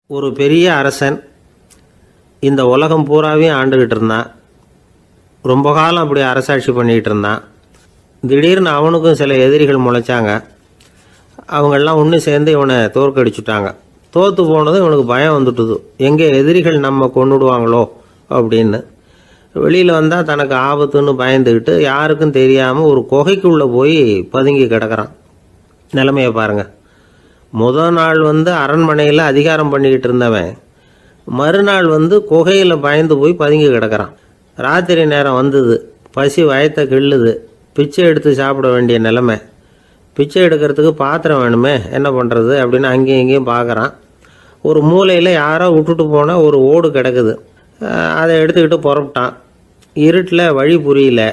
ஒரு பெரிய அரசன் இந்த உலகம் பூராவையும் ஆண்டுகிட்டு இருந்தான். ரொம்ப காலம் அப்படி அரசாட்சி பண்ணிகிட்டு இருந்தான். திடீர்னு அவனுக்கும் சில எதிரிகள் முளைச்சாங்க. அவங்கெல்லாம் ஒன்று சேர்ந்து இவனை தோற்கடிச்சுட்டாங்க. தோற்று போனதும் இவனுக்கு பயம் வந்துட்டுது, எங்கே எதிரிகள் நம்ம கொண்டுடுவாங்களோ அப்படின்னு. வெளியில் வந்தால் தனக்கு ஆபத்துன்னு பயந்துக்கிட்டு யாருக்கும் தெரியாமல் ஒரு குகைக்குள்ளே போய் பதுங்கி கிடக்கிறான். நிலைமையை பாருங்கள். முதல் நாள் அரண்மனையில் அதிகாரம் பண்ணிக்கிட்டு இருந்தவன் மறுநாள் குகையில் பயந்து போய் பதுங்கி கிடக்கிறான். ராத்திரி நேரம் வந்தது, பசி வயத்தை கிள்ளுது, பிச்சை எடுத்து சாப்பிட வேண்டிய நிலைமை. பிச்சை எடுக்கிறதுக்கு பாத்திரம் வேணுமே, என்ன பண்ணுறது அப்படின்னு அங்கேயும் இங்கேயும் பார்க்குறான். ஒரு மூலையில் யாரோ விட்டுட்டு போன ஒரு ஓடு கிடக்குது. அதை எடுத்துக்கிட்டு புறப்பட்டான். இருட்டில் வழி புரியல.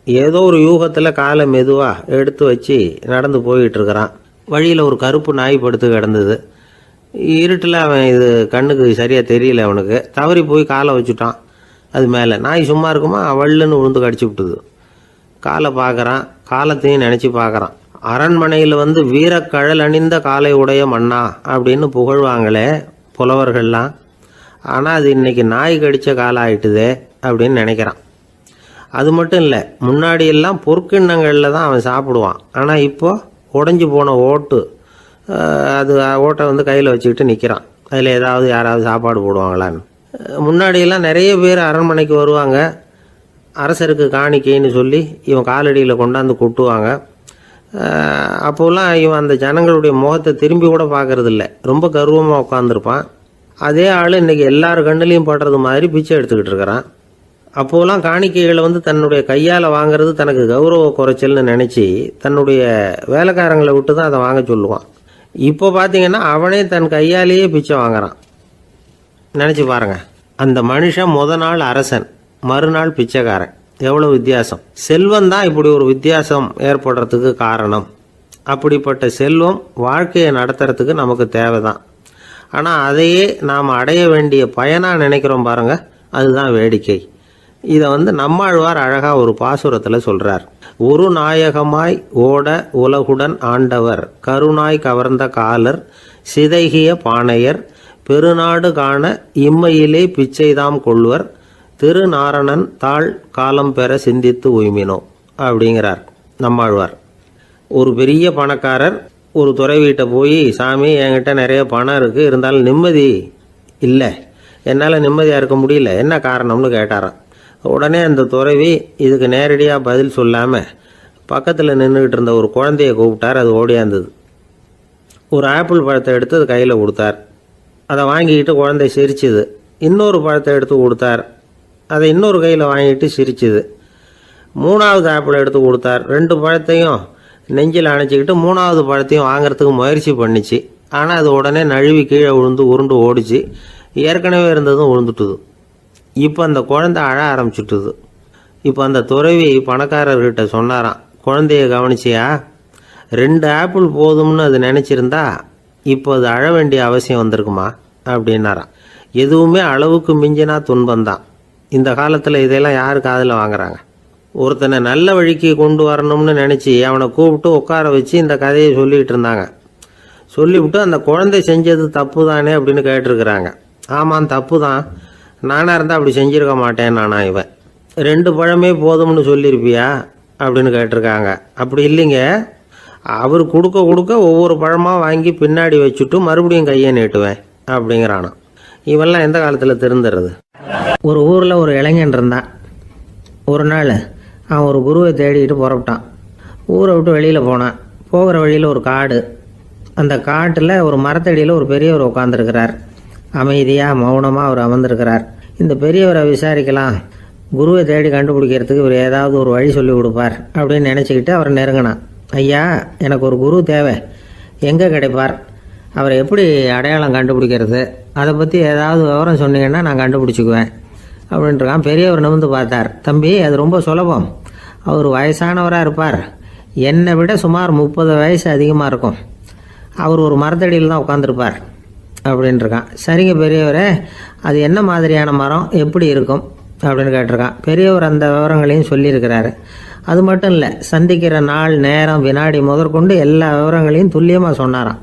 ஏதோ ஒரு யூகத்தில் காலை மெதுவாக எடுத்து வச்சு நடந்து போயிட்டுருக்கிறான். வழியில் ஒரு கருப்பு நாய் படுத்து கிடந்தது. இருட்டில் அவன் இது கண்ணுக்கு சரியாக தெரியல. அவனுக்கு தவறி போய் காலை வச்சுட்டான். அது மேலே நாய் சும்மா இருக்குமா, வள்ளுன்னு விழுந்து கடிச்சு விட்டுது. காலை பார்க்குறான், காலத்தையும் நினச்சி பார்க்குறான். அரண்மனையில் வீரக்கழல் அணிந்த காலை உடைய மன்னா அப்படின்னு புகழ்வாங்களே புலவர்கள்லாம். ஆனால் அது இன்றைக்கி நாய் கடித்த காலம் ஆயிட்டுதே அப்படின்னு நினைக்கிறான். அது மட்டும் இல்லை, முன்னாடியெல்லாம் பொற்கிண்ணங்களில் தான் அவன் சாப்பிடுவான். ஆனால் இப்போது உடஞ்சி போன ஓட்டு, அது ஓட்டை கையில் வச்சுக்கிட்டு நிற்கிறான். அதில் ஏதாவது யாராவது சாப்பாடு போடுவாங்களான்னு. முன்னாடியெல்லாம் நிறைய பேர் அரண்மனைக்கு வருவாங்க. அரசருக்கு காணிக்கைன்னு சொல்லி இவன் காலடியில் கொண்டாந்து கொட்டுவாங்க. அப்போல்லாம் இவன் அந்த ஜனங்களுடைய முகத்தை திரும்பி கூட பார்க்கறதில்ல. ரொம்ப கர்வமாக உட்காந்துருப்பான். அதே ஆள் இன்றைக்கி எல்லார் கண்ணுலேயும் படுறது மாதிரி பிச்சை எடுத்துக்கிட்டு இருக்கிறான். அப்போலாம் காணிக்கைகளை தன்னுடைய கையால் வாங்கிறது தனக்கு கௌரவ குறைச்சல்னு நினச்சி தன்னுடைய வேலைக்காரங்களை விட்டு தான் அதை வாங்க சொல்லுவான். இப்போ பார்த்தீங்கன்னா அவனே தன் கையாலேயே பிச்சை வாங்குறான். நினச்சி பாருங்கள். அந்த மனுஷன் நாள் அரசன், மறுநாள் பிச்சைக்காரன். எவ்வளோ வித்தியாசம். செல்வம் தான் இப்படி ஒரு வித்தியாசம் ஏற்படுறதுக்கு காரணம். அப்படிப்பட்ட செல்வம் வாழ்க்கையை நடத்துறதுக்கு நமக்கு தேவை தான். ஆனால் அதையே நாம் அடைய வேண்டிய பயனாக நினைக்கிறோம் பாருங்கள், அதுதான் வேடிக்கை. இதை நம்மாழ்வார் அழகாக ஒரு பாசுரத்தில் சொல்கிறார். ஒரு நாயகமாய் ஓட உலகுடன் ஆண்டவர், கருணாய் கவர்ந்த காலர், சிதைகிய பானையர், பெருநாடு காண இம்மையிலே பிச்சைதாம் கொள்வர், திருநாரணன் தாழ் காலம் பெற சிந்தித்து உய்மினோ அப்படிங்கிறார் நம்மாழ்வார். ஒரு பெரிய பணக்காரர் ஒரு துறவிகிட்ட போய், சாமி என்கிட்ட நிறைய பணம் இருக்குது, இருந்தாலும் நிம்மதி இல்லை, என்னால் நிம்மதியாக இருக்க முடியல, என்ன காரணம்னு கேட்டாராம். உடனே அந்த துறவி இதுக்கு நேரடியாக பதில் சொல்லாமல் பக்கத்தில் நின்றுக்கிட்டு இருந்த ஒரு குழந்தைய கூப்பிட்டார். அது ஓடியாந்தது. ஒரு ஆப்பிள் பழத்தை எடுத்து அது கையில் கொடுத்தார். அதை வாங்கிக்கிட்டு குழந்தை சிரிச்சுது. இன்னொரு பழத்தை எடுத்து கொடுத்தார். அதை இன்னொரு கையில் வாங்கிட்டு சிரிச்சுது. மூணாவது ஆப்பிள் எடுத்து கொடுத்தார். 2 பழத்தையும் நெஞ்சில் அணைச்சிக்கிட்டு 3ஆவது பழத்தையும் வாங்கிறதுக்கு முயற்சி பண்ணிச்சு. ஆனால் அது உடனே நழுவி கீழே விழுந்து உருண்டு ஓடிச்சு. ஏற்கனவே இருந்ததும் விழுந்துட்டுது. இப்போ அந்த குழந்தை அழ ஆரம்பிச்சுட்டுது. இப்போ அந்த துறவி பணக்காரர்கிட்ட சொன்னாராம், குழந்தைய கவனிச்சியா, 2 ஆப்பிள் போதும்னு அது நினச்சிருந்தா இப்போ அது அழ வேண்டிய அவசியம் வந்திருக்குமா அப்படின்னாராம். எதுவுமே அளவுக்கு மிஞ்சினா துன்பந்தான். இந்த காலத்தில் இதெல்லாம் யார் காதில் வாங்குறாங்க? ஒருத்தனை நல்ல வழிக்கு கொண்டு வரணும்னு நினச்சி அவனை கூப்பிட்டு உட்கார வச்சு இந்த கதையை சொல்லிகிட்டு இருந்தாங்க. சொல்லிவிட்டு அந்த குழந்தை செஞ்சது தப்பு தானே அப்படின்னு கேட்டிருக்கிறாங்க. ஆமாம், தப்பு தான், நானாக இருந்தால் அப்படி செஞ்சுருக்க மாட்டேன் நானா இவன். 2 பழமே போதும்னு சொல்லியிருப்பியா அப்படின்னு கேட்டிருக்காங்க. அப்படி இல்லைங்க, அவர் கொடுக்க கொடுக்க ஒவ்வொரு பழமாக வாங்கி பின்னாடி வச்சுட்டு மறுபடியும் கையை நீட்டுவேன் அப்படிங்கிறானா. இவெல்லாம் எந்த காலத்தில் திருந்துறது? ஒரு ஊரில் ஒரு இளைஞன் இருந்தான். ஒரு நாள் அவன் ஒரு குருவை தேடிட்டு புறப்பட்டான். ஊரை விட்டு வெளியில் போனான். போகிற வழியில் ஒரு காடு. அந்த காட்டில் ஒரு மரத்தடியில் ஒரு பெரியவர் உட்காந்துருக்கிறார். அமைதியாக மௌனமாக அவர் அமர்ந்திருக்கிறார். இந்த பெரியவரை விசாரிக்கலாம், குருவை தேடி கண்டுபிடிக்கிறதுக்கு இவர் ஏதாவது ஒரு வழி சொல்லி கொடுப்பார் அப்படின்னு நினச்சிக்கிட்டு அவர் நெருங்கினான். ஐயா, எனக்கு ஒரு குரு தேவை, எங்கே கிடைப்பார், அவரை எப்படி அடையாளம் கண்டுபிடிக்கிறது, அதை பற்றி ஏதாவது விவரம் சொன்னீங்கன்னா நான் கண்டுபிடிச்சிக்குவேன் அப்படின்ட்டுருக்கான். பெரியவர் நிமிர்ந்து பார்த்தார். தம்பி, அது ரொம்ப சுலபம். அவர் வயசானவராக இருப்பார், என்னை விட சுமார் 30 வயசு அதிகமாக இருக்கும். அவர் ஒரு மரத்தடியில் தான் உட்காந்துருப்பார் அப்படின்ட்டுருக்கான். சரிங்க பெரியவரே, அது என்ன மாதிரியான மரம், எப்படி இருக்கும் அப்படின்னு கேட்டிருக்கான். பெரியவர் அந்த விவரங்களையும் சொல்லியிருக்கிறாரு. அது மட்டும் இல்லை, சந்திக்கிற நாள், நேரம், வினாடி முதற்கொண்டு எல்லா விவரங்களையும் துல்லியமாக சொன்னாராம்.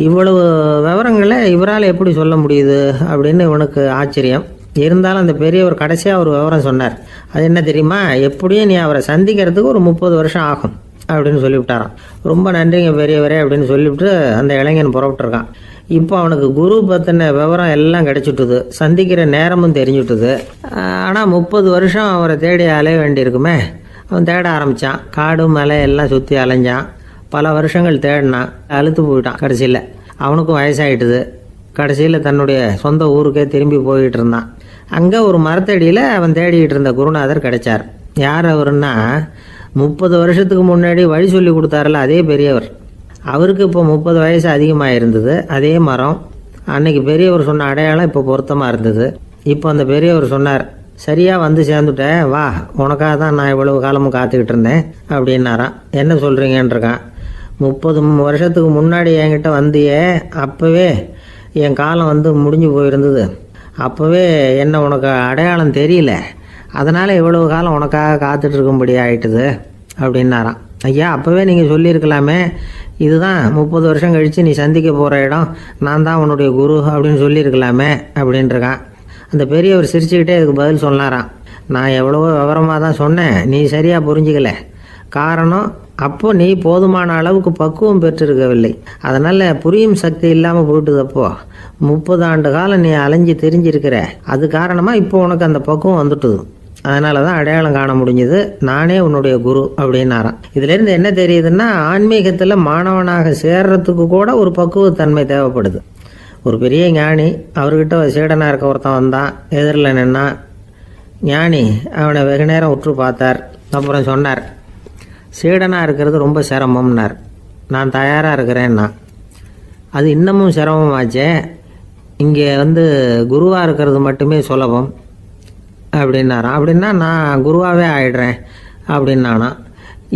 இவ்வளவு விவரங்களை இவரால் எப்படி சொல்ல முடியுது அப்படின்னு இவனுக்கு ஆச்சரியம். இருந்தாலும் அந்த பெரியவர் கடைசியாக ஒரு விவரம் சொன்னார். அது என்ன தெரியுமா? எப்படியும் நீ அவரை சந்திக்கிறதுக்கு ஒரு 30 வருஷம் ஆகும் அப்படின்னு சொல்லிவிட்டாராம். ரொம்ப நன்றிங்க பெரியவரே அப்படின்னு சொல்லிவிட்டு அந்த இளைஞன் புறப்பட்டுருக்கான். இப்போ அவனுக்கு குரு பற்றின விவரம் எல்லாம் கிடைச்சிட்டுது, சந்திக்கிற நேரமும் தெரிஞ்சுட்டுது. ஆனால் 30 வருஷம் அவரை தேடி அலைய வேண்டியிருக்குமே. அவன் தேட ஆரம்பித்தான். காடு மலை எல்லாம் சுற்றி அலைஞ்சான். பல வருஷங்கள் தேடினான். அழுத்து போயிட்டான். கடைசியில் அவனுக்கும் வயசாகிட்டுது. கடைசியில் தன்னுடைய சொந்த ஊருக்கே திரும்பி போயிட்டு இருந்தான். அங்கே ஒரு மரத்தடியில் அவன் தேடிக்கிட்டு இருந்த குருநாதர் கிடைச்சார். யார் அவருன்னா, 30 வருஷத்துக்கு முன்னாடி வழி சொல்லி கொடுத்தாருல அதே பெரியவர். அவருக்கு இப்போ 30 வயசு அதிகமாக இருந்தது. அதே மரம். அன்னைக்கு பெரியவர் சொன்ன அடையாளம் இப்போ பொருத்தமாக இருந்தது. இப்போ அந்த பெரியவர் சொன்னார், சரியாக வந்து சேர்ந்துட்டேன், வா, உனக்காக தான் நான் இவ்வளவு காலமும் காத்துக்கிட்டு இருந்தேன் அப்படின்னாரான். என்ன சொல்கிறீங்கன்றிருக்கான். 30 வருஷத்துக்கு முன்னாடி என்கிட்ட வந்தியே, அப்போவே என் காலம் வந்து முடிஞ்சு போயிருந்தது. அப்போவே என்ன உனக்கு அடையாளம் தெரியல, அதனால் இவ்வளவு காலம் உனக்காக காத்துட்டு இருக்கும்படி ஆயிட்டுது அப்படின்னாராம். ஐயா, அப்போவே நீங்கள் சொல்லியிருக்கலாமே, இதுதான் 30 வருஷம் கழித்து நீ சந்திக்க போகிற இடம், நான் தான் உன்னுடைய குரு அப்படின்னு சொல்லியிருக்கலாமே அப்படின்ட்டுருக்கான். அந்த பெரியவர் சிரிச்சுக்கிட்டே இதுக்கு பதில் சொன்னாராம். நான் எவ்வளவோ விவரமாக தான் சொன்னேன், நீ சரியாக புரிஞ்சிக்கல. காரணம், அப்போ நீ போதுமான அளவுக்கு பக்குவம் பெற்றிருக்கவில்லை. அதனால் புரியும் சக்தி இல்லாமல் போயிட்டுதப்போ 30 ஆண்டு காலம் நீ அலைஞ்சி தெரிஞ்சிருக்கிற. அது காரணமாக இப்போ உனக்கு அந்த பக்குவம் வந்துட்டுது. அதனால தான் அடையாளம் காண முடிஞ்சது, நானே உன்னுடைய குரு அப்படின்னாராம். இதுலேருந்து என்ன தெரியுதுன்னா, ஆன்மீகத்தில் மாணவனாக சேர்றதுக்கு கூட ஒரு பக்குவத்தன்மை தேவைப்படுது. ஒரு பெரிய ஞானி, அவர்கிட்ட சீடனாக இருக்க ஒருத்தன் வந்தான். எதிரில் நின்னான். ஞானி அவனை வெகு நேரம் உற்று பார்த்தார். அப்புறம் சொன்னார், சீடனாக இருக்கிறது ரொம்ப சிரமம்னார். நான் தயாராக இருக்கிறேன்னா. அது இன்னமும் சிரமமாச்சே, இங்கே வந்து குருவாக இருக்கிறது மட்டுமே சுலபம் அப்படின்னாராம். அப்படின்னா நான் குருவாகவே ஆயிடுறேன் அப்படின்னானா.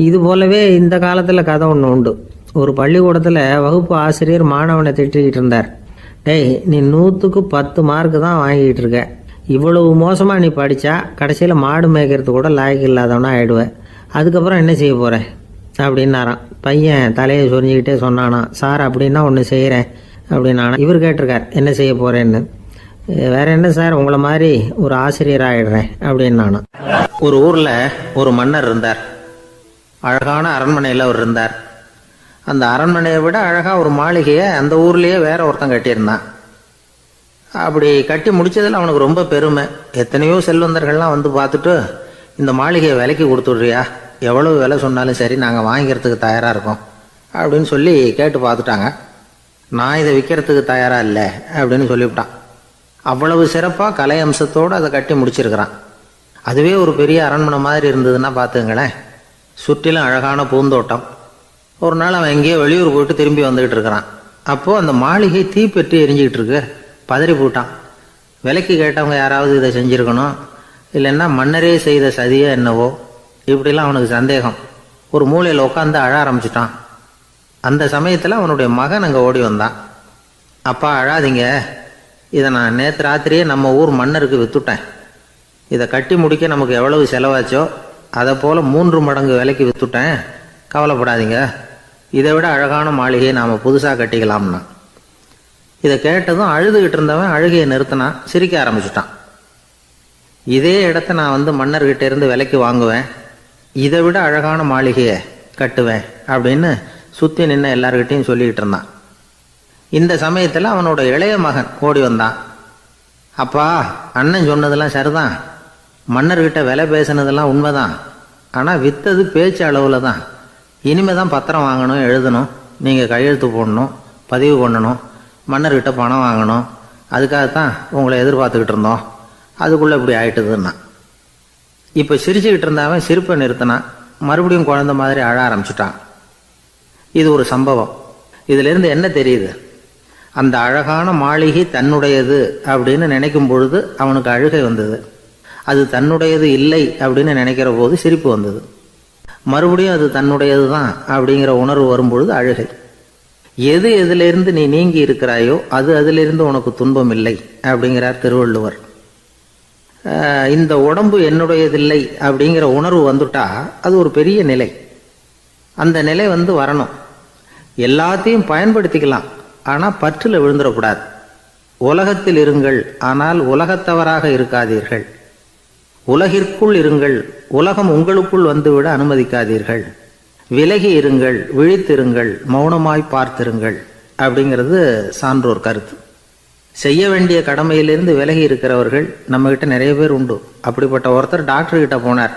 இது போலவே இந்த காலத்தில் கதை ஒன்று உண்டு. ஒரு பள்ளிக்கூடத்தில் வகுப்பு ஆசிரியர் மாணவனை திட்டிக்கிட்டு இருந்தார். டேய், நீ 100க்கு 10 மார்க்கு தான் வாங்கிக்கிட்டு இருக்க. இவ்வளவு மோசமாக நீ படித்தா கடைசியில் மாடு மேய்க்கிறது கூட லாய்க்கு இல்லாதவனா ஆயிடுவேன். அதுக்கப்புறம் என்ன செய்ய போகிறேன் அப்படின்னாராம். பையன் தலையை சொரிஞ்சிக்கிட்டே சொன்னானா, சார் அப்படின்னா ஒன்று செய்கிறேன் அப்படின்னானா. இவர் கேட்டிருக்கார், என்ன செய்ய போகிறேன்னு. வேற என்ன சார், உங்களை மாதிரி ஒரு ஆசிரியர் ஆகிடுறேன் அப்படின்னானா. ஒரு ஊரில் ஒரு மன்னர் இருந்தார். அழகான அரண்மனையில் அவர் இருந்தார். அந்த அரண்மனையை விட அழகாக ஒரு மாளிகையை அந்த ஊர்லேயே வேற ஒருத்தன் கட்டியிருந்தான். அப்படி கட்டி முடித்ததில் அவனுக்கு ரொம்ப பெருமை. எத்தனையோ செல்வந்தர்கள்லாம் வந்து பார்த்துட்டு, இந்த மாளிகையை விலைக்கு கொடுத்துட்றியா, எவ்வளவு விலை சொன்னாலும் சரி நாங்கள் வாங்கிக்கிறதுக்கு தயாராக இருக்கோம் அப்படின்னு சொல்லி கேட்டு பார்த்துட்டாங்க. நான் இதை விற்கிறதுக்கு தயாராக இல்லை அப்படின்னு சொல்லிவிட்டான். அவ்வளவு சிறப்பாக கலை அம்சத்தோடு அதை கட்டி முடிச்சிருக்கிறான். அதுவே ஒரு பெரிய அரண்மனை மாதிரி இருந்ததுன்னா பார்த்துங்களேன். சுற்றிலும் அழகான பூந்தோட்டம். ஒரு நாள் அவன் எங்கேயோ வெளியூர் போயிட்டு திரும்பி வந்துக்கிட்டு இருக்கிறான். அப்போது அந்த மாளிகை தீப்பெட்டி எரிஞ்சிக்கிட்டு இருக்கு. பதறி போட்டான். விலைக்கு கேட்டவங்க யாராவது இதை செஞ்சுருக்கணும், இல்லைன்னா மன்னரே செய்த சதியோ என்னவோ, இப்படிலாம் அவனுக்கு சந்தேகம். ஒரு மூலையில் உட்காந்து அழ ஆரம்பிச்சிட்டான். அந்த சமயத்தில் அவனுடைய மகன் அங்கே ஓடி வந்தான். அப்பா அழாதீங்க, இதை நான் நேற்று ராத்திரியே நம்ம ஊர் மன்னருக்கு விற்றுட்டேன். இதை கட்டி முடிக்க நமக்கு எவ்வளவு செலவாச்சோ அதை போல் 3 மடங்கு விலைக்கு விற்றுட்டேன். கவலைப்படாதீங்க, இதை விட அழகான மாளிகையை நாம் புதுசாக கட்டிக்கலாம்னா. இதை கேட்டதும் அழுதுகிட்டு இருந்தவன் அழுகையை நிறுத்தினான். சிரிக்க ஆரம்பிச்சிட்டான். இதே இடத்த நான் வந்து மன்னர்கிட்ட இருந்து விலைக்கு வாங்குவேன், இதை விட அழகான மாளிகையை கட்டுவேன் அப்படின்னு சுற்றி நின்று எல்லார்கிட்டையும் சொல்லிக்கிட்டு இருந்தான். இந்த சமயத்தில் அவனோட இளைய மகன் ஓடி வந்தான். அப்பா, அண்ணன் சொன்னதெல்லாம் சரிதான், மன்னர்கிட்ட விலை பேசினதெல்லாம் உண்மைதான். ஆனால் விற்றது பேச்சு அளவில் தான். இனிமே தான் பத்திரம் வாங்கணும், எழுதணும், நீங்கள் கையெழுத்து போடணும், பதிவு பண்ணணும், மன்னர்கிட்ட பணம் வாங்கணும். அதுக்காகத்தான் உங்களை எதிர்பார்த்துக்கிட்டு இருந்தோம். அதுக்குள்ளே இப்படி ஆயிட்டுதுன்னா. இப்போ சிரிச்சுக்கிட்டு இருந்தவன் சிரிப்பை நிறுத்தினான். மறுபடியும் குழந்தை மாதிரி அழ ஆரம்பிச்சுட்டான். இது ஒரு சம்பவம். இதிலிருந்து என்ன தெரியுது? அந்த அழகான மாளிகை தன்னுடையது அப்படின்னு நினைக்கும் பொழுது அவனுக்கு அழுகை வந்தது. அது தன்னுடையது இல்லை அப்படின்னு நினைக்கிற போது சிரிப்பு வந்தது. மறுபடியும் அது தன்னுடையது தான் அப்படிங்கிற உணர்வு வரும்பொழுது அழுகை. எது எதிலிருந்து நீ நீங்கி இருக்கிறாயோ அது அதிலிருந்து உனக்கு துன்பம் இல்லை அப்படிங்கிறார் திருவள்ளுவர். இந்த உடம்பு என்னுடையதில்லை அப்படிங்கிற உணர்வு வந்துட்டா அது ஒரு பெரிய நிலை. அந்த நிலை வரணும். எல்லாத்தையும் பயன்படுத்திக்கலாம், ஆனால் பற்றில் விழுந்துடக்கூடாது. உலகத்தில் இருங்கள், ஆனால் உலகத்தவராக இருக்காதீர்கள். உலகிற்குள் இருங்கள், உலகம் உங்களுக்குள் வந்துவிட அனுமதிக்காதீர்கள். விலகி இருங்கள், விழித்திருங்கள், மௌனமாய் பார்த்திருங்கள் அப்படிங்கிறது சான்றோர் கருத்து. செய்ய வேண்டிய கடமையிலிருந்து விலகி இருக்கிறவர்கள் நம்மகிட்ட நிறைய பேர் உண்டு. அப்படிப்பட்ட ஒருத்தர் டாக்டர்கிட்ட போனார்.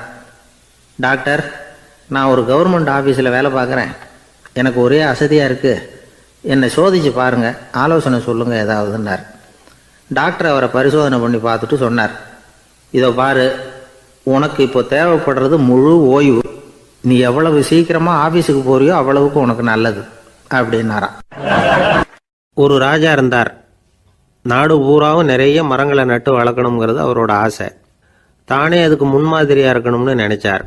டாக்டர், நான் ஒரு கவர்மெண்ட் ஆஃபீஸில் வேலை பார்க்குறேன், எனக்கு ஒரே அசதியாக இருக்குது, என்னை சோதிச்சு பாருங்கள், ஆலோசனை சொல்லுங்கள் ஏதாவதுன்னார். டாக்டர் அவரை பரிசோதனை பண்ணி பார்த்துட்டு சொன்னார், இதோ பாரு, உனக்கு இப்போ தேவைப்படுறது முழு ஓய்வு. நீ எவ்வளவு சீக்கிரமாக ஆஃபீஸுக்கு போறியோ அவ்வளவுக்கு உனக்கு நல்லது அப்படின்னாராம். ஒரு ராஜா இருந்தார். நாடு பூராவும் நிறைய மரங்களை நட்டு வளர்க்கணுங்கிறது அவரோட ஆசை. தானே அதுக்கு முன்மாதிரியாக இருக்கணும்னு நினைச்சார்.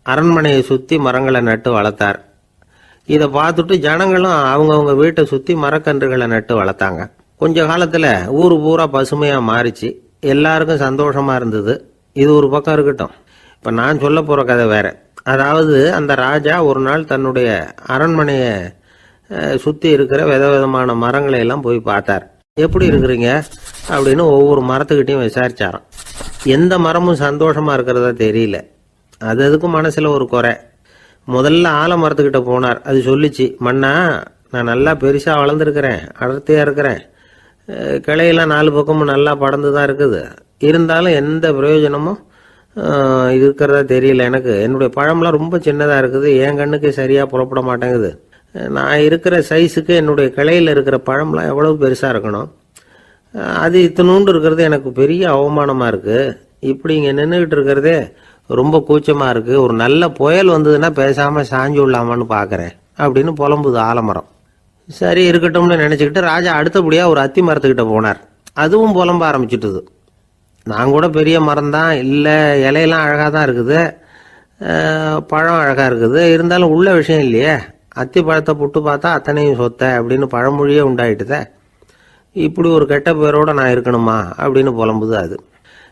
அரண்மனையை சுற்றி மரங்களை நட்டு வளர்த்தார். இதை பார்த்துட்டு ஜனங்களும் அவங்கவுங்க வீட்டை சுற்றி மரக்கன்றுகளை நட்டு வளர்த்தாங்க. கொஞ்ச காலத்தில் ஊர் பூரா பசுமையாக மாறிச்சு. எல்லாருக்கும் சந்தோஷமாக இருந்தது. இது ஒரு பக்கம் இருக்கட்டும். இப்போ நான் சொல்ல போகிற கதை வேற. அதாவது அந்த ராஜா ஒரு நாள் தன்னுடைய அரண்மனையை சுற்றி இருக்கிற விதவிதமான மரங்களை எல்லாம் போய் பார்த்தார். எப்படி இருக்கிறீங்க அப்படின்னு ஒவ்வொரு மரத்துக்கிட்டையும் விசாரிச்சாராம். எந்த மரமும் சந்தோஷமாக இருக்கிறதா தெரியல. அதுக்கும் மனசில் ஒரு குறை. முதல்ல ஆலமரத்துக்கிட்ட போனார். அது சொல்லிச்சு, மண்ணா, நான் நல்லா பெருசாக வளர்ந்துருக்கிறேன், அடர்த்தியாக இருக்கிறேன், கிளையெல்லாம் 4 பக்கமும் நல்லா படர்ந்து தான் இருக்குது, இருந்தாலும் எந்த பிரயோஜனமும் இருக்கிறதா தெரியல எனக்கு. என்னுடைய பழம்லாம் ரொம்ப சின்னதாக இருக்குது, என் கண்ணுக்கு சரியாக புறப்பட மாட்டேங்குது. நான் இருக்கிற சைஸுக்கு என்னுடைய கிளையில் இருக்கிற பழம்லாம் எவ்வளவு பெருசாக இருக்கணும், அது இத்தினூண்டு இருக்கிறது எனக்கு பெரிய அவமானமாக இருக்குது. இப்படி இங்கே நின்றுக்கிட்டு இருக்கிறதே ரொம்ப கூச்சமாக இருக்குது. ஒரு நல்ல புயல் வந்ததுன்னா பேசாமல் சாஞ்சு விடலாமான்னு பார்க்குறேன் அப்படின்னு புலம்புது ஆலமரம். சரி இருக்கட்டும்னு நினச்சிக்கிட்டு ராஜா அடுத்தபடியாக ஒரு அத்தி மரத்துக்கிட்ட போனார். அதுவும் புலம்ப ஆரம்பிச்சுட்டுது. நான் கூட பெரிய மரம் தான், இல்லை இலையெல்லாம் அழகாக தான் இருக்குது, பழம் அழகாக இருக்குது, இருந்தாலும் உள்ள விஷயம் இல்லையே, அத்தி பழத்தை புட்டு பார்த்தா அத்தனையும் சொத்தை அப்படின்னு பழமொழியே உண்டாயிட்டுதே, இப்படி ஒரு கெட்ட பேரோட நான் இருக்கணுமா அப்படின்னு புலம்புது அது.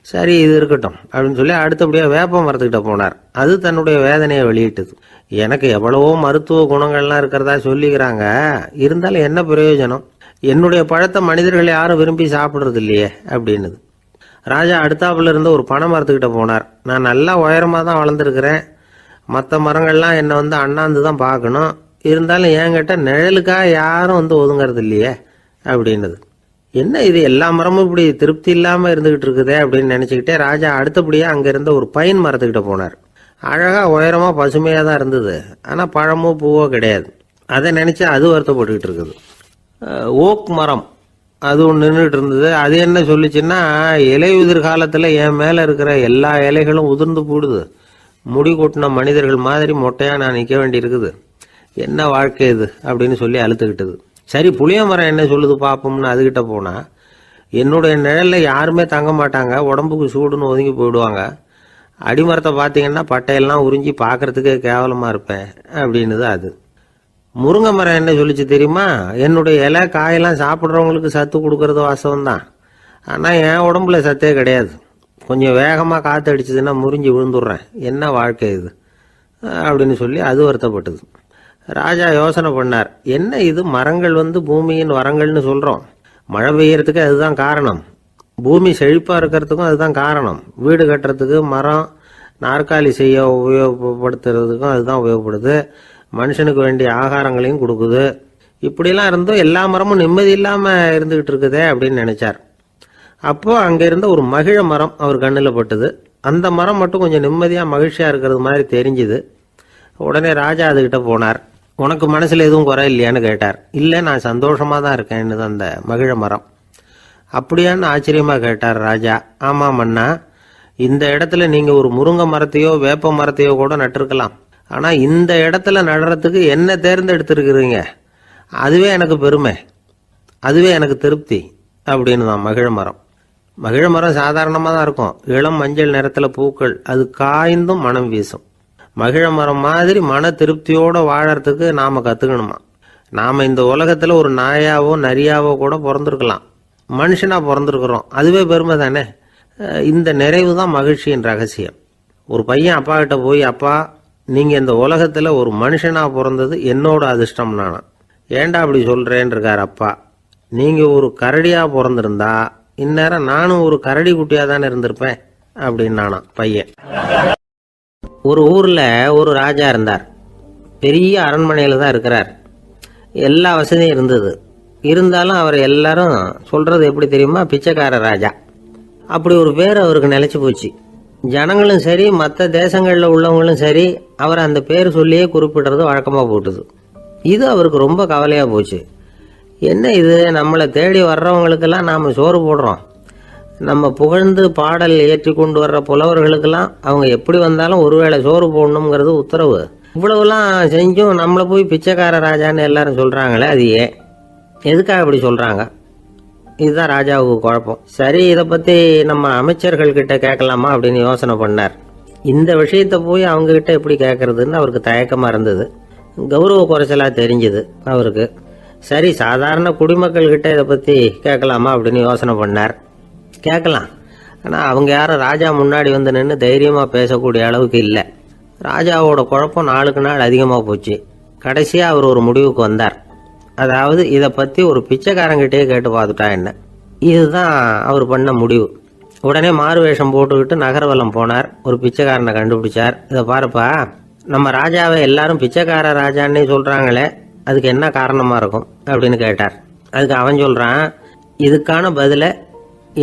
சரி இது இருக்கட்டும் அப்படின்னு சொல்லி அடுத்தபடியாக வேப்ப மரத்துக்கிட்ட போனார். அது தன்னுடைய வேதனையை வெளியிட்டது. எனக்கு எவ்வளவோ மருத்துவ குணங்கள்லாம் இருக்கிறதா சொல்லிக்கிறாங்க, இருந்தாலும் என்ன பிரயோஜனம், என்னுடைய பழத்தை மனிதர்கள் யாரும் விரும்பி சாப்பிட்றது இல்லையே அப்படின்னுது. ராஜா அடுத்தாப்புல இருந்த ஒரு பனை மரத்துக்கிட்ட போனார். நான் நல்லா உயரமாக தான் வளர்ந்துருக்கிறேன், மற்ற மரங்கள்லாம் என்னை அண்ணாந்து தான் பார்க்கணும், இருந்தாலும் என்கிட்ட நிழலுக்காக யாரும் ஒதுங்கிறது இல்லையே அப்படின்னுது. என்ன இது, எல்லா மரமும் இப்படி திருப்தி இல்லாமல் இருந்துகிட்டு இருக்குதே அப்படின்னு நினச்சிக்கிட்டே ராஜா அடுத்தபடியாக அங்கே இருந்த ஒரு பைன் மரத்துக்கிட்ட போனார். அழகாக உயரமாக பசுமையாக தான் இருந்தது, ஆனால் பழமோ பூவோ கிடையாது. அதை நினச்சி அது வருத்தப்பட்டுக்கிட்டு இருக்குது. ஓக் மரம் அது ஒன்று நின்றுட்டு இருந்தது. அது என்ன சொல்லிச்சுன்னா, இலையுதிர் காலத்தில் என் மேலே இருக்கிற எல்லா இலைகளும் உதிர்ந்து போடுது, முடி கொட்டின மனிதர்கள் மாதிரி மொட்டையாக நான் நிற்க வேண்டி இருக்குது, என்ன வாழ்க்கை இது அப்படின்னு சொல்லி அழுத்துக்கிட்டது. சரி புளிய மரம் என்ன சொல்லுது பார்ப்போம்னு அதுகிட்ட போனால், என்னுடைய நிழலில் யாருமே தங்க மாட்டாங்க, உடம்புக்கு சூடுன்னு ஒதுங்கி போயிடுவாங்க, அடிமரத்தை பார்த்தீங்கன்னா பட்டையெல்லாம் உறிஞ்சி பார்க்கறதுக்கே கேவலமாக இருப்பேன் அப்படின்னுது அது. முருங்கை மரம் என்ன சொல்லிச்சு தெரியுமா, என்னுடைய இலை காயெல்லாம் சாப்பிட்றவங்களுக்கு சத்து கொடுக்கறது வாசவம்தான், ஆனால் என் உடம்புல சத்தே கிடையாது, கொஞ்சம் வேகமாக காற்று அடிச்சதுன்னா முறிஞ்சி விழுந்துடுறேன், என்ன வாழ்க்கை இது அப்படின்னு சொல்லி அது வருத்தப்பட்டது. ராஜா யோசனை பண்ணார், என்ன இது மரங்கள் பூமியின் வரங்கள்னு சொல்கிறோம், மழை பெய்யறதுக்கு அதுதான் காரணம், பூமி செழிப்பாக இருக்கிறதுக்கும் அதுதான் காரணம், வீடு கட்டுறதுக்கு மரம், நாற்காலி செய்ய உபயோகப்படுத்துறதுக்கும் அதுதான் உபயோகப்படுது, மனுஷனுக்கு வேண்டிய ஆகாரங்களையும் கொடுக்குது, இப்படிலாம் இருந்தும் எல்லா மரமும் நிம்மதி இல்லாமல் இருந்துக்கிட்டு இருக்குதே அப்படின்னு நினைச்சார். அப்போ அங்கே இருந்த ஒரு மகிழ மரம் அவர் கண்ணில் பட்டுது. அந்த மரம் மட்டும் கொஞ்சம் நிம்மதியாக மகிழ்ச்சியாக இருக்கிறது மாதிரி தெரிஞ்சுது. உடனே ராஜா அதுகிட்ட போனார். உனக்கு மனசில் எதுவும் குறை இல்லையான்னு கேட்டார். இல்லை, நான் சந்தோஷமாக தான் இருக்கேன்னு அந்த மகிழ மரம். அப்படியான்னு ஆச்சரியமாக கேட்டார் ராஜா. ஆமாம் மன்னா, இந்த இடத்துல நீங்கள் ஒரு முருங்கை மரத்தையோ வேப்ப மரத்தையோ கூட நட்டிருக்கலாம், ஆனால் இந்த இடத்துல நடுறதுக்கு என்ன தேர்ந்தெடுத்துருக்குறீங்க, அதுவே எனக்கு பெருமை, அதுவே எனக்கு திருப்தி அப்படின்னு தான் மகிழ மரம். மகிழ மரம் சாதாரணமாக தான் இருக்கும், இளம் மஞ்சள் நிறத்தில் பூக்கள், அது காய்ந்தும் மனம் வீசும். மகிழ மரம் மாதிரி மன திருப்தியோடு வாழறதுக்கு நாம் கற்றுக்கணுமா. நாம் இந்த உலகத்தில் ஒரு நாயாவோ நரியாவோ கூட பிறந்திருக்கலாம், மனுஷனாக பிறந்திருக்கிறோம், அதுவே பெருமை தானே. இந்த நிறைவு தான் மகிழ்ச்சியின் ரகசியம். ஒரு பையன் அப்பா கிட்ட போய், அப்பா நீங்கள் இந்த உலகத்தில் ஒரு மனுஷனாக பிறந்தது என்னோட அதிர்ஷ்டம் நானா, ஏண்டா அப்படி சொல்கிறேன்னு இருக்கார் அப்பா. நீங்கள் ஒரு கரடியாக பிறந்திருந்தா இந்நேரம் நானும் ஒரு கரடி குட்டியாக தானே இருந்திருப்பேன் அப்படின்னானா பையன். ஒரு ஊரில் ஒரு ராஜா இருந்தார். பெரிய அரண்மனையில் தான் இருக்கிறார். எல்லா வசதியும் இருந்தது. இருந்தாலும் அவர் எல்லாரும் சொல்கிறது எப்படி தெரியுமா, பிச்சைக்கார ராஜா. அப்படி ஒரு பேர் அவருக்கு நிலைச்சி போச்சு. ஜனங்களும் சரி, மற்ற தேசங்களில் உள்ளவங்களும் சரி, அவர் அந்த பேர் சொல்லியே குறிப்பிடுறது வழக்கமாக போட்டுது. இது அவருக்கு ரொம்ப கவலையாக போச்சு. என்ன இது, நம்மளை தேடி வர்றவங்களுக்கெல்லாம் நாம் சோறு போடுறோம், நம்ம புகழ்ந்து பாடல் ஏற்றி கொண்டு வர்ற புலவர்களுக்கெல்லாம் அவங்க எப்படி வந்தாலும் ஒருவேளை சோறு போடணுங்கிறது உத்தரவு. இவ்வளவுலாம் செஞ்சும் நம்மளை போய் பிச்சைக்கார ராஜான்னு எல்லாரும் சொல்கிறாங்களே, அது ஏன், எதுக்காக இப்படி சொல்கிறாங்க? இதுதான் ராஜாவுக்கு குழப்பம். சரி, இதை பற்றி நம்ம அமைச்சர்கள்கிட்ட கேட்கலாமா அப்படின்னு யோசனை பண்ணார். இந்த விஷயத்தை போய் அவங்கக்கிட்ட எப்படி கேட்கறதுன்னு அவருக்கு தயக்கமாக இருந்தது. கௌரவ குறைச்சலாக தெரிஞ்சுது அவருக்கு. சரி, சாதாரண குடிமக்கள்கிட்ட இதை பற்றி கேட்கலாமா அப்படின்னு யோசனை பண்ணார். கேட்கலாம், ஆனால் அவங்க யாரும் ராஜா முன்னாடி வந்து நின்று தைரியமாக பேசக்கூடிய அளவுக்கு இல்லை. ராஜாவோட குழப்பம் நாளுக்கு நாள் அதிகமாக போச்சு. கடைசியாக அவர் ஒரு முடிவுக்கு வந்தார். அதாவது இதை பற்றி ஒரு பிச்சைக்காரங்கிட்டே கேட்டு பார்த்துட்டா என்ன. இதுதான் அவர் பண்ண முடிவு. உடனே மாறு வேஷம் போட்டுக்கிட்டு நகர்வலம் போனார். ஒரு பிச்சைக்காரனை கண்டுபிடிச்சார். இதை பாருப்பா, நம்ம ராஜாவை எல்லாரும் பிச்சைக்கார ராஜான்னே சொல்கிறாங்களே, அதுக்கு என்ன காரணமாக இருக்கும் அப்படின்னு கேட்டார். அதுக்கு அவன் சொல்கிறான், இதுக்கான பதிலை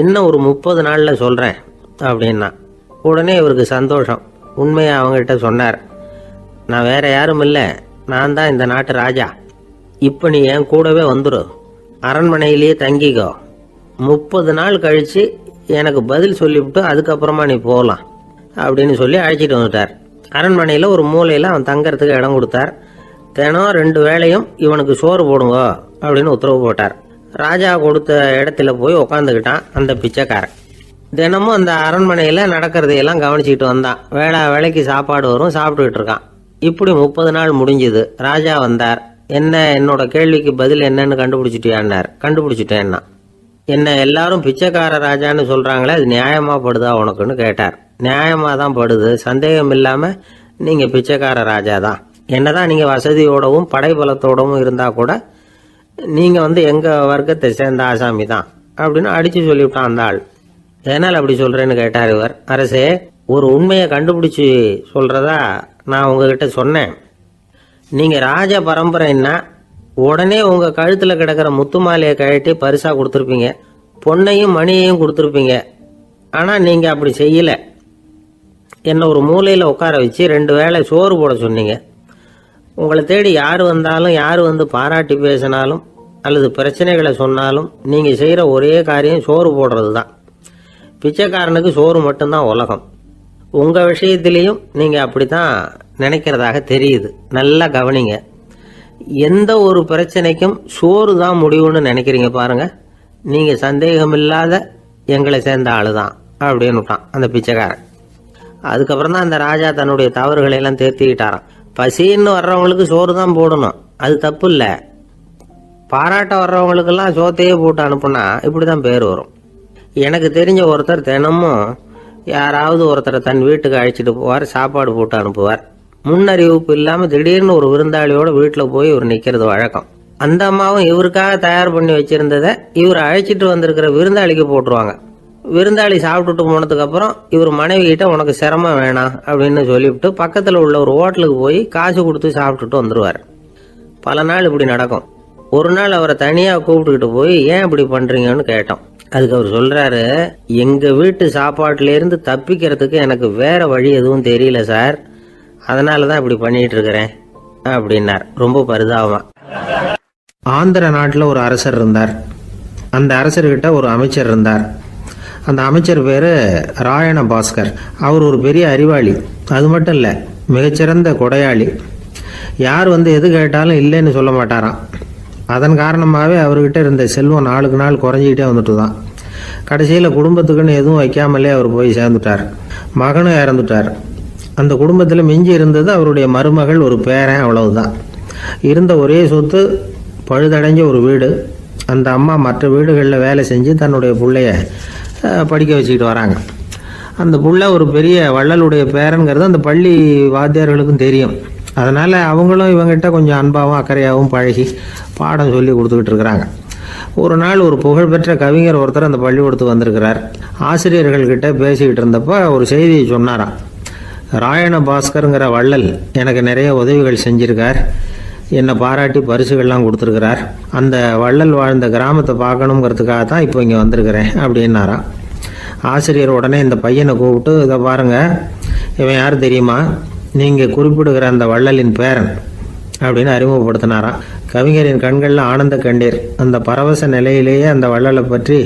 இன்னும் ஒரு 30 நாளில் சொல்கிறேன் அப்படின்னா. உடனே இவருக்கு சந்தோஷம். உண்மையை அவங்ககிட்ட சொன்னார். நான் வேற யாரும் இல்லை, நான் தான் இந்த நாட்டு ராஜா. இப்போ நீ என் கூடவே வந்துடும், அரண்மனையிலேயே தங்கிக்கோ. 30 நாள் கழித்து எனக்கு பதில் சொல்லிவிட்டு அதுக்கப்புறமா நீ போகலாம் அப்படின்னு சொல்லி அழைச்சிட்டு வந்துட்டார். அரண்மனையில் ஒரு மூலையில் அவன் தங்கறதுக்கு இடம் கொடுத்தார். தினம் 2 வேளையும் இவனுக்கு சோறு போடுங்க அப்படின்னு உத்தரவு போட்டார். ராஜா கொடுத்த இடத்துல போய் உக்காந்துக்கிட்டான் அந்த பிச்சைக்காரன். தினமும் அந்த அரண்மனையில் நடக்கிறதையெல்லாம் கவனிச்சிக்கிட்டு வந்தான். வேளைக்கு சாப்பாடு வரும், சாப்பிட்டுக்கிட்டு இருக்கான். இப்படி 30 நாள் முடிஞ்சுது. ராஜா வந்தார். என்ன, என்னோட கேள்விக்கு பதில் என்னன்னு கண்டுபிடிச்சிட்டியான்னார். கண்டுபிடிச்சிட்டேன்னா. என்ன எல்லாரும் பிச்சைக்கார ராஜான்னு சொல்கிறாங்களே, அது நியாயமாக படுதா உனக்குன்னு கேட்டார். நியாயமாக தான் படுது, சந்தேகம் இல்லாமல் நீங்கள் பிச்சைக்கார ராஜா தான். என்னதான் நீங்கள் வசதியோடவும் படைபலத்தோடவும் இருந்தால் கூட நீங்கள் எங்கள் வர்க்கத்தை சேர்ந்த ஆசாமி தான் அப்படின்னு அடித்து சொல்லிவிட்டான் அந்த ஆள். என்னால் அப்படி சொல்கிறேன்னு கேட்டார் இவர். அரசே, ஒரு உண்மையை கண்டுபிடிச்சி சொல்கிறதா நான் உங்ககிட்ட சொன்னேன். நீங்கள் ராஜ பரம்பரைன்னா உடனே உங்கள் கழுத்தில் கிடக்கிற முத்து மாலையை கழட்டி பரிசாக கொடுத்துருப்பீங்க, பொண்ணையும் மணியையும் கொடுத்துருப்பீங்க. ஆனால் நீங்கள் அப்படி செய்யலை. என்னை ஒரு மூலையில் உட்கார வச்சு 2 வேளை சோறு போட சொன்னீங்க. உங்களை தேடி யார் வந்தாலும், யார் வந்து பாராட்டி பேசினாலும் அல்லது பிரச்சனைகளை சொன்னாலும் நீங்கள் செய்கிற ஒரே காரியம் சோறு போடுறது தான். பிச்சைக்காரனுக்கு சோறு மட்டும்தான் உலகம். உங்கள் விஷயத்திலையும் நீங்கள் அப்படி தான் நினைக்கிறதாக தெரியுது. நல்லா கவனிங்க. எந்த ஒரு பிரச்சனைக்கும் சோறு தான் முடிவுன்னு நினைக்கிறீங்க பாருங்க. நீங்கள் சந்தேகமில்லாத எங்களை சேர்ந்த ஆளு தான் அப்படின்னு விட்டான் அந்த பிச்சைக்காரன். அதுக்கப்புறம் தான் அந்த ராஜா தன்னுடைய தவறுகளை எல்லாம் தேர்த்திக்கிட்டாராம். பசின்னு வர்றவங்களுக்கு சோறு தான் போடணும், அது தப்பு இல்லை. பாராட்ட வர்றவங்களுக்கெல்லாம் சோத்தையே போட்டு அனுப்புனா இப்படி தான் பேர் வரும். எனக்கு தெரிஞ்ச ஒருத்தர் தினமும் யாராவது ஒருத்தரை தன் வீட்டுக்கு அழைச்சிட்டு போவார், சாப்பாடு போட்டு அனுப்புவார். முன்னறிவிப்பு இல்லாமல் திடீர்னு ஒரு விருந்தாளியோட வீட்டில் போய் இவர் நிற்கிறது வழக்கம். அந்த அம்மாவும் இவருக்காக தயார் பண்ணி வச்சிருந்ததை இவர் அழைச்சிட்டு வந்திருக்கிற விருந்தாளிக்கு போட்டுருவாங்க. விருந்தாளி சாப்பிட்டுட்டு போனதுக்கப்புறம் இவர் மனைவி கிட்ட உனக்கு சிரமம் வேணாம் அப்படின்னு சொல்லிவிட்டு பக்கத்தில் உள்ள ஒரு ஹோட்டலுக்கு போய் காசு கொடுத்து சாப்பிட்டுட்டு வந்துடுவார். பல நாள் இப்படி நடக்கும். ஒரு நாள் அவரை தனியாக கூப்பிட்டுக்கிட்டு போய் ஏன் இப்படி பண்ணுறீங்கன்னு கேட்டோம். அதுக்கு அவர் சொல்கிறாரு, எங்கள் வீட்டு சாப்பாட்டிலேருந்து தப்பிக்கிறதுக்கு எனக்கு வேற வழி எதுவும் தெரியல சார், அதனால தான் இப்படி பண்ணிட்டு இருக்கிறேன் அப்படின்னார் ரொம்ப பரிதாபமா. ஆந்திர நாட்டில் ஒரு அரசர் இருந்தார். அந்த அரசர்கிட்ட ஒரு அமைச்சர் இருந்தார். அந்த அமைச்சர் பேர் ராயண பாஸ்கர். அவர் ஒரு பெரிய அறிவாளி. அது மட்டும் இல்லை, மிகச்சிறந்த கொடையாளி. யார் எது கேட்டாலும் இல்லைன்னு சொல்ல மாட்டாராம். அதன் காரணமாகவே அவர்கிட்ட இருந்த செல்வம் நாளுக்கு நாள் குறைஞ்சிக்கிட்டே வந்துட்டு தான். கடைசியில் குடும்பத்துக்குன்னு எதுவும் வைக்காமலே அவர் போய் சேர்ந்துட்டார். மகனும் இறந்துட்டார். அந்த குடும்பத்தில் மிஞ்சி இருந்தது அவருடைய மருமகள், ஒரு பேரன், அவ்வளவுதான். இருந்த ஒரே சொத்து பழுதடைஞ்ச ஒரு வீடு. அந்த அம்மா மற்ற வீடுகளில் வேலை செஞ்சு தன்னுடைய பிள்ளைய படிக்க வச்சுக்கிட்டு வராங்க. அந்த புள்ள ஒரு பெரிய வள்ளலுடைய பேரன்கிறது அந்த பள்ளி வாத்தியார்களுக்கும் தெரியும். அதனால் அவங்களும் இவங்ககிட்ட கொஞ்சம் அன்பாகவும் அக்கறையாகவும் பழகி பாடம் சொல்லி கொடுத்துக்கிட்டு இருக்கிறாங்க. ஒரு நாள் ஒரு புகழ்பெற்ற கவிஞர் ஒருத்தர் அந்த பள்ளிக்கூடத்துக்கு வந்திருக்கிறார். ஆசிரியர்கள்கிட்ட பேசிக்கிட்டு இருந்தப்போ ஒரு செய்தியை சொன்னாராம். ராயண பாஸ்கருங்கிற வள்ளல் எனக்கு நிறைய உதவிகள் செஞ்சிருக்கார், என்னை பாராட்டி பரிசுகள்லாம் கொடுத்துருக்கிறார். அந்த வள்ளல் வாழ்ந்த கிராமத்தை பார்க்கணுங்கிறதுக்காக தான் இப்போ இங்கே வந்திருக்கிறேன் அப்படின்னாராம். ஆசிரியர் உடனே இந்த பையனை கூப்பிட்டு, இதை பாருங்கள், இவன் யார் தெரியுமா, நீங்கள் குறிப்பிடுகிற அந்த வள்ளலின் பேரன் அப்படின்னு அறிமுகப்படுத்தினாராம். கவிஞரின் கண்களில் ஆனந்த கண்ணீர். அந்த பரவச நிலையிலேயே அந்த வள்ளலை பற்றி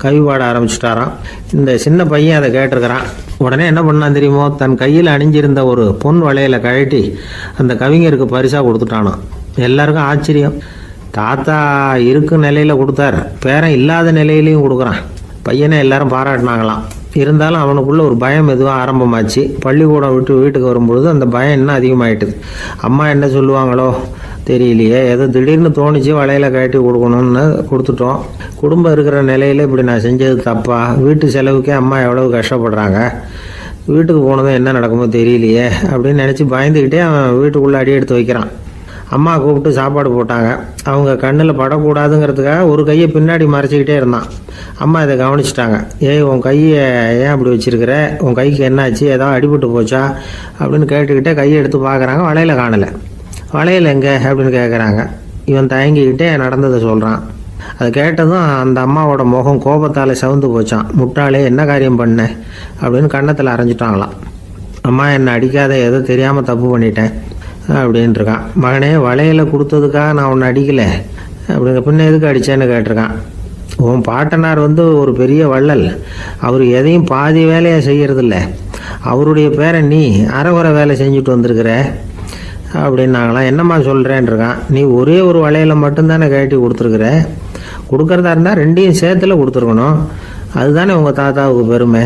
கவி பாட ஆரம்பிச்சுட்டாராம். இந்த சின்ன பையன் அதை கேட்டிருக்கிறான். உடனே என்ன பண்ணான் தெரியுமோ, தன் கையில் அணிஞ்சிருந்த ஒரு பொன் வளையலை கழட்டி அந்த கவிஞருக்கு பரிசாக கொடுத்துட்டானான். எல்லாருக்கும் ஆச்சரியம். தாத்தா இருக்கும் நிலையில் கொடுத்தார், பேரன் இல்லாத நிலையிலையும் கொடுக்குறான். பையனை எல்லாரும் பாராட்டினாங்களாம். இருந்தாலும் அவனுக்குள்ள ஒரு பயம் எதுவும் ஆரம்பமாச்சு. பள்ளிக்கூடம் விட்டு வீட்டுக்கு வரும்பொழுது அந்த பயம் இன்னும் அதிகமாயிட்டுது. அம்மா என்ன சொல்லுவாங்களோ தெரியலையே, ஏதோ திடீர்னு தோணிச்சு வளையல கட்டி கொடுக்கணும்னு கொடுத்துட்டோம். குடும்பம் இருக்கிற நிலையில் இப்படி நான் செஞ்சது தப்பா, வீட்டு செலவுக்கே அம்மா எவ்வளவு கஷ்டப்படுறாங்க, வீட்டுக்கு போனதும் என்ன நடக்குமோ தெரியலையே அப்படின்னு நினச்சி பயந்துக்கிட்டே அவன் வீட்டுக்குள்ளே அடி எடுத்து வைக்கிறான். அம்மா கூப்பிட்டு சாப்பாடு போட்டாங்க. அவங்க கண்ணில் படக்கூடாதுங்கிறதுக்காக ஒரு கையை பின்னாடி மறைச்சிக்கிட்டே இருந்தான். அம்மா இதை கவனிச்சிட்டாங்க. ஏய், உன் கையை ஏன் அப்படி வச்சிருக்கிற, உன் கைக்கு என்னாச்சு, ஏதாவது அடிபட்டு போச்சா அப்படின்னு கேட்டுக்கிட்டே கையை எடுத்து பார்க்குறாங்க. வளையல காணலை. வளையல் எங்கே அப்படின்னு கேட்குறாங்க. இவன் தயங்கிக்கிட்டே நடந்ததை சொல்கிறான். அதை கேட்டதும் அந்த அம்மாவோட முகம் கோபத்தால் சவுந்து போச்சான். முட்டாளே, என்ன காரியம் பண்ண அப்படின்னு கன்னத்தில் அரைஞ்சிட்டாங்களாம். அம்மா, என்னை அடிக்காத, ஏதோ தெரியாமல் தப்பு பண்ணிட்டேன் அப்படின்ட்டுருக்கான். மகனே, வளையலை கொடுத்ததுக்காக நான் உன்னை அடிக்கலை அப்படிங்க, பின்ன எதுக்கு அடித்தேன்னு கேட்டிருக்கான். உன் பாட்டனார் ஒரு பெரிய வள்ளல், அவர் எதையும் பாதி வேலையை செய்யறதில்ல, அவருடைய பேரை நீ அரைகுறை வேலை செஞ்சுட்டு வந்திருக்கிற அப்படின்னாங்களாம். என்னம்மா சொல்கிறேன்ருக்கான். நீ ஒரே ஒரு வளையலை மட்டும்தானே கட்டி கொடுத்துருக்குற, கொடுக்கறதா இருந்தால் ரெண்டையும் சேர்த்துல கொடுத்துருக்கணும், அதுதானே உங்கள் தாத்தாவுக்கு பெருமை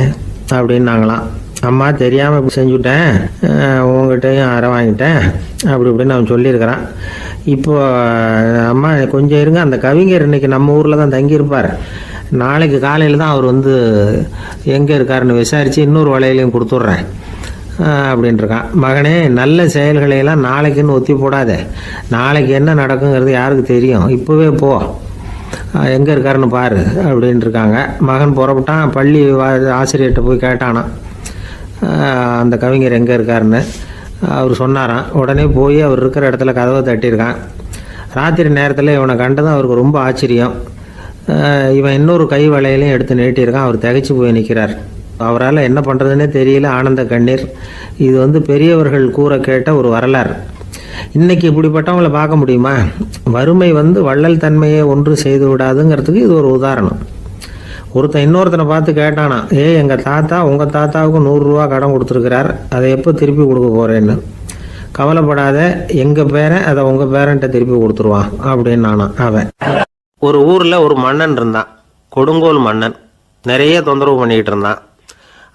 அப்படின்னாங்களாம். அம்மா, தெரியாமல் இப்படி செஞ்சுட்டேன், உங்கள்கிட்டையும் அரை வாங்கிட்டேன் அப்படி இப்படின்னு அவன் சொல்லியிருக்கிறான். இப்போ அம்மா கொஞ்சம் இருங்க, அந்த கவிஞர் இன்னைக்கு நம்ம ஊரில் தான் தங்கியிருப்பார், நாளைக்கு காலையில் தான் அவர் எங்கே இருக்காருன்னு விசாரித்து இன்னொரு வளையலையும் கொடுத்துட்றேன் அப்படின்ட்டுருக்கான். மகனே, நல்ல செயல்களையெல்லாம் நாளைக்குன்னு ஒத்தி போடாத, நாளைக்கு என்ன நடக்குங்கிறது யாருக்கு தெரியும், இப்போவே போ, எங்கே இருக்காருன்னு பாரு அப்படின்ட்டுருக்காங்க. மகன் புறப்பட்டான். பள்ளி ஆசிரியர்கிட்ட போய் கேட்டானா அந்த கவிஞர் எங்கே இருக்காருன்னு. அவர் சொன்னாராம். உடனே போய் அவர் இருக்கிற இடத்துல கதவை தட்டியிருக்கான். ராத்திரி நேரத்தில் இவனை கண்டதும் அவருக்கு ரொம்ப ஆச்சரியம். இவன் இன்னொரு கை வளையலையும் எடுத்து நீட்டியிருக்கான். அவர் திகைச்சு போய் நிற்கிறார். அவரால் என்ன பண்ணுறதுன்னே தெரியல. ஆனந்த கண்ணீர். இது பெரியவர்கள் கூற கேட்ட ஒரு வரலாறு. இன்னைக்கு இப்படிப்பட்டவங்களை பார்க்க முடியுமா? வறுமை வள்ளல் தன்மையை ஒன்று செய்து விடாதுங்கிறதுக்கு இது ஒரு உதாரணம். ஒருத்தன் இன்னொருத்தனை பார்த்து கேட்டானா, எங்கள் தாத்தா உங்கள் தாத்தாவுக்கு 100 ரூபா கடன் கொடுத்துருக்கிறார், அதை எப்போ திருப்பி கொடுக்க போகிறேன்னு. கவலைப்படாத, எங்கள் பேரன் அதை உங்கள் பேரன்ட்ட திருப்பி கொடுத்துருவான் அப்படின்னு நானான் அவன். ஒரு ஊரில் ஒரு மன்னன் இருந்தான், கொடுங்கோல் மன்னன். நிறைய தொந்தரவு பண்ணிக்கிட்டு இருந்தான்.